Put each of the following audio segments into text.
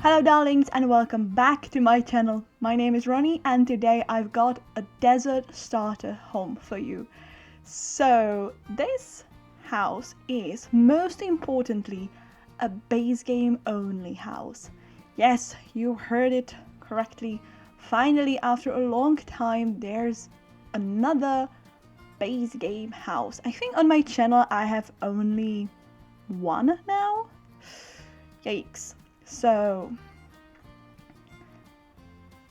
Hello darlings and welcome back to my channel. My name is Ronnie and today I've got a desert starter home for you. So this house is most importantly a base game only house. Yes, you heard it correctly. Finally, after a long time, there's another base game house. I think on my channel I have only one now. Yikes. So,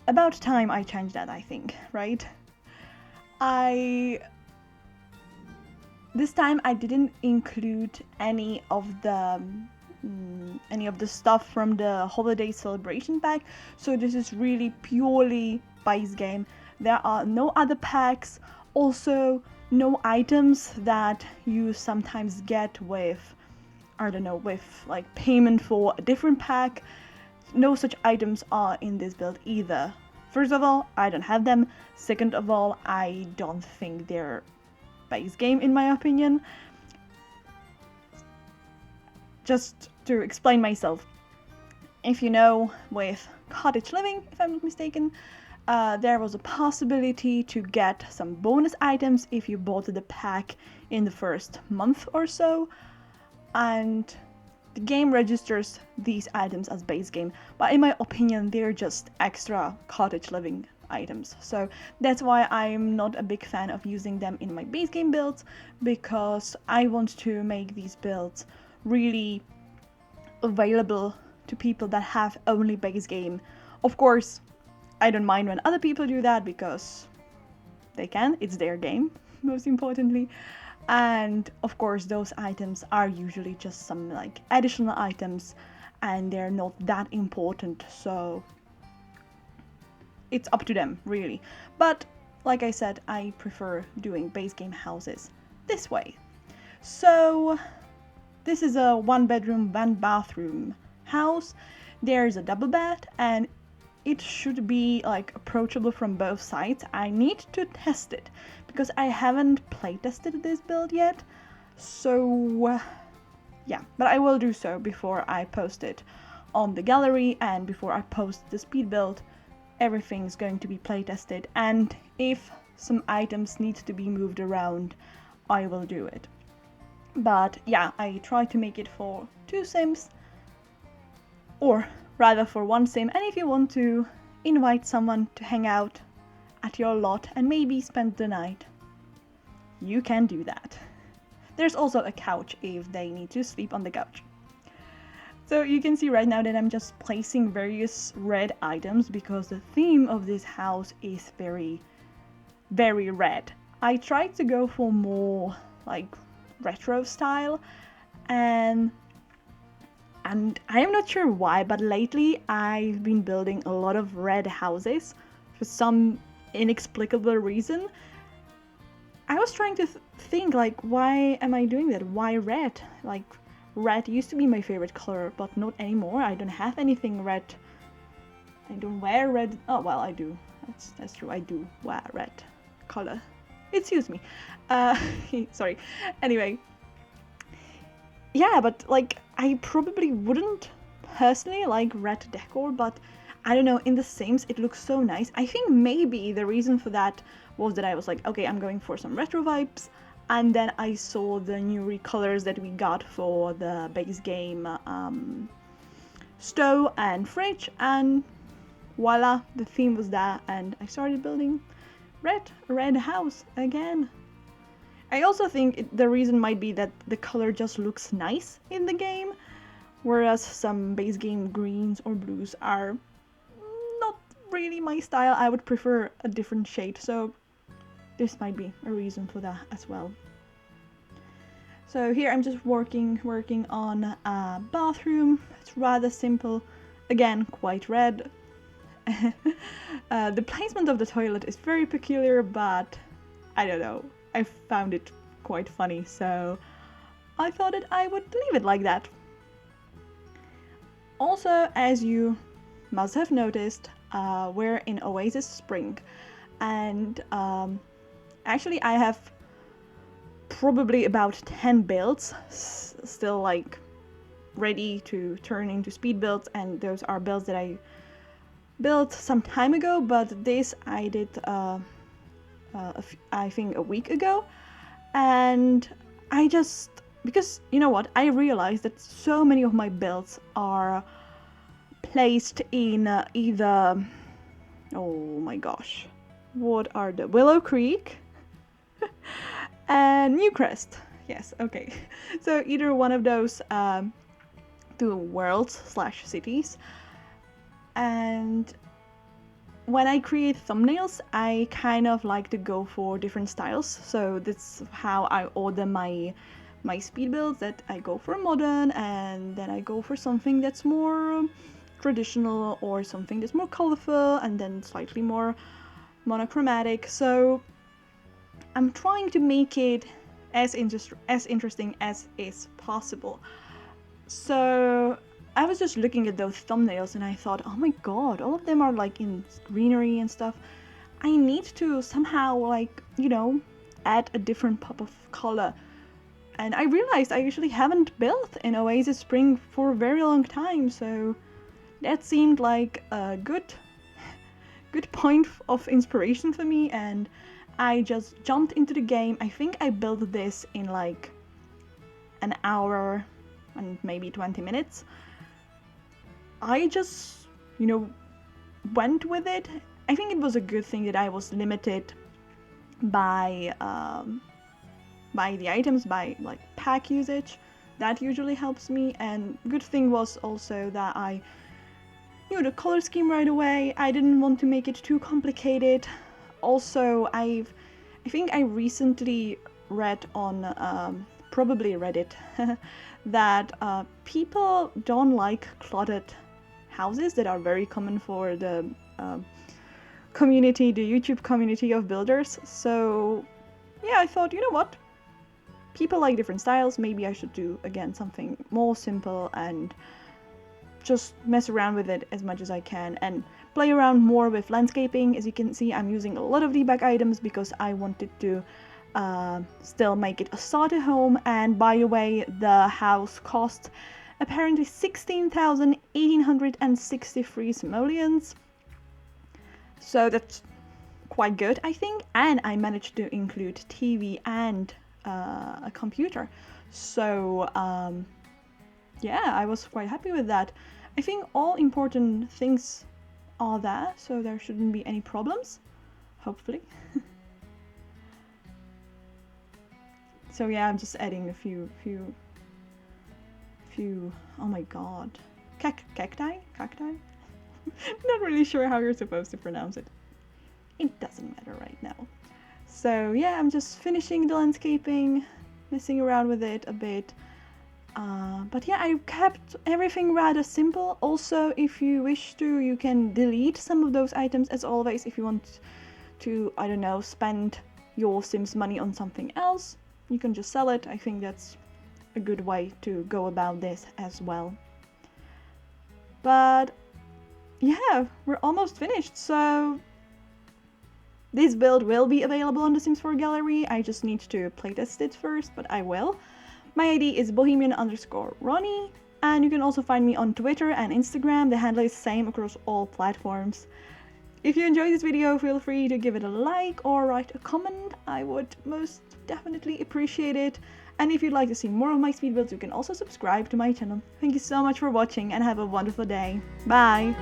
about time I changed that, I think, right? This time I didn't include any of the stuff from the holiday celebration pack, so this is really purely base game. There are no other packs, also no items that you sometimes get with, I don't know, with like payment for a different pack. No such items are in this build either. First of all, I don't have them. Second of all, I don't think they're base game in my opinion. Just to explain myself, if you know, with Cottage Living, if I'm not mistaken, there was a possibility to get some bonus items if you bought the pack in the first month or so, and the game registers these items as base game, but in my opinion they're just extra Cottage Living items. So that's why I'm not a big fan of using them in my base game builds, because I want to make these builds really available to people that have only base game. Of course, I don't mind when other people do that because they can, it's their game, most importantly. And of course those items are usually just some like additional items and they're not that important, so it's up to them really. But like I said, I prefer doing base game houses this way. So this is a 1-bedroom 1-bathroom house. There's a double bed and it should be like approachable from both sides. I need to test it because I haven't play tested this build yet. So yeah, but I will do so before I post it on the gallery and before I post the speed build. Everything's going to be play tested, and if some items need to be moved around, I will do it. But yeah, I try to make it for 2 sims, or rather for 1 sim, and if you want to invite someone to hang out at your lot and maybe spend the night, you can do that. There's also a couch if they need to sleep on the couch. So you can see right now that I'm just placing various red items because the theme of this house is very, very red. I tried to go for more like retro style, and I am not sure why, but lately I've been building a lot of red houses for some inexplicable reason. I was trying to think like, why am I doing that? Why red? Like, red used to be my favorite color, but not anymore. I don't have anything red. I don't wear red. Oh well, I do. That's true. I do wear red color. Excuse me. Sorry. Anyway. Yeah, but like I probably wouldn't personally like red decor, but I don't know, in the Sims it looks so nice. I think maybe the reason for that was that I was like, okay, I'm going for some retro vibes, and then I saw the new recolors that we got for the base game stove and fridge, and voila, the theme was that, and I started building red house again. I also think the reason might be that the color just looks nice in the game, whereas some base game greens or blues are not really my style. I would prefer a different shade, so this might be a reason for that as well. So here I'm just working on a bathroom. It's rather simple, again quite red. The placement of the toilet is very peculiar, but I don't know, I found it quite funny, so I thought that I would leave it like that. Also, as you must have noticed, we're in Oasis Spring, and actually I have probably about 10 builds still like ready to turn into speed builds, and those are builds that I built some time ago, but this I did I think a week ago. And I just, because you know what, I realized that so many of my builds are placed in either, oh my gosh, what are the Willow Creek and Newcrest. Yes, okay. So either one of those two worlds/cities. And when I create thumbnails, I kind of like to go for different styles. So that's how I order my speed builds, that I go for modern, and then I go for something that's more traditional, or something that's more colorful, and then slightly more monochromatic. So I'm trying to make it as interesting as is possible. So I was just looking at those thumbnails and I thought, oh my god, all of them are like in greenery and stuff. I need to somehow, like, you know, add a different pop of color. And I realized I actually haven't built an Oasis Spring for a very long time, so that seemed like a good point of inspiration for me, and I just jumped into the game. I think I built this in like an hour and maybe 20 minutes. I just, you know, went with it. I think it was a good thing that I was limited by the items, by like pack usage. That usually helps me. And good thing was also that I knew the color scheme right away. I didn't want to make it too complicated. Also, I think I recently read on probably Reddit that people don't like cluttered houses that are very common for the community, the YouTube community of builders. So yeah, I thought, you know what? People like different styles. Maybe I should do, again, something more simple and just mess around with it as much as I can and play around more with landscaping. As you can see, I'm using a lot of debug items because I wanted to still make it a starter home. And by the way, the house cost apparently 16,863 simoleons. So that's quite good, I think. And I managed to include TV and a computer. So yeah, I was quite happy with that. I think all important things are there, so there shouldn't be any problems, hopefully. So yeah, I'm just adding a few, oh my god, cacti? Not really sure how you're supposed to pronounce it. It doesn't matter right now. So yeah, I'm just finishing the landscaping, messing around with it a bit. But yeah, I kept everything rather simple. Also, if you wish to, you can delete some of those items, as always. If you want to, I don't know, spend your Sims money on something else, you can just sell it. I think that's a good way to go about this as well. But yeah, we're almost finished. So this build will be available on the Sims 4 gallery. I just need to playtest it first, but I will. My ID is bohemian_Ronnie, and you can also find me on Twitter and Instagram. The handle is the same across all platforms. If you enjoyed this video, feel free to give it a like or write a comment. I would most definitely appreciate it. And if you'd like to see more of my speed builds, you can also subscribe to my channel. Thank you so much for watching and have a wonderful day. Bye!